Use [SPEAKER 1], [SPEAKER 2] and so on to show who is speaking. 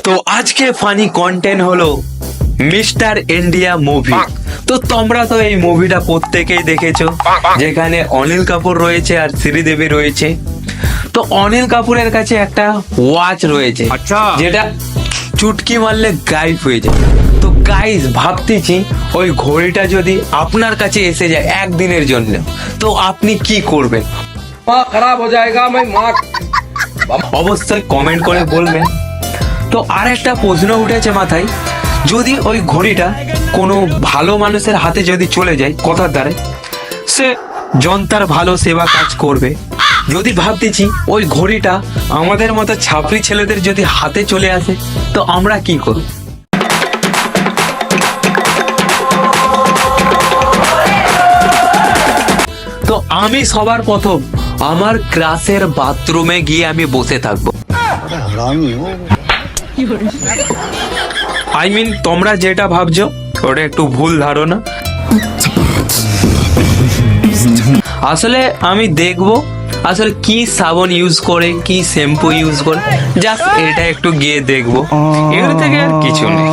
[SPEAKER 1] তো আজকে funny content হলো মিস্টার ইন্ডিয়া মুভি। তো তোমরা তো এই মুভিটা প্রত্যেকেই দেখেছো, যেখানে অনিল কাপুর রয়েছে আর শ্রীদেবী রয়েছে। তো অনিল কাপুরের কাছে একটা ওয়াচ রয়েছে, যেটা চুটকি মারলে গায়েব হয়ে যায়। তো গাইস ভাবতেছি ওই ঘড়িটা যদি আপনার কাছে এসে যায় একদিনের জন্য, তো আপনি কি করবেন?
[SPEAKER 2] खराब हो जाएगा मैं माँ
[SPEAKER 1] অবশ্যই কমেন্ট করে বলবেন। তো আর একটা প্রশ্ন উঠেছে মাথায়, যদি ওই ঘড়িটা কোনো ভালো মানুষের হাতে যদি চলে যায়, কথার দ্বারা সে জনতার ভালো সেবা কাজ করবে। যদি ভাবতেছি ওই ঘড়িটা আমাদের মতো ছাপরি ছেলেদের যদি হাতে চলে আসে, তো আমরা কি করব? তো আমি সবার প্রথম আমার ক্লাসের বাথরুমে গিয়ে আমি বসে থাকবো। আই মিন তোমরা যেটা ভাবছো ওটা একটু ভুল ধারণা। আসলে আমি দেখবো আসলে কি সাবান ইউজ করে, কি শ্যাম্পু ইউজ করে, জাস্ট এটা একটু গিয়ে দেখবো, এর থেকে আর কিছু নেই।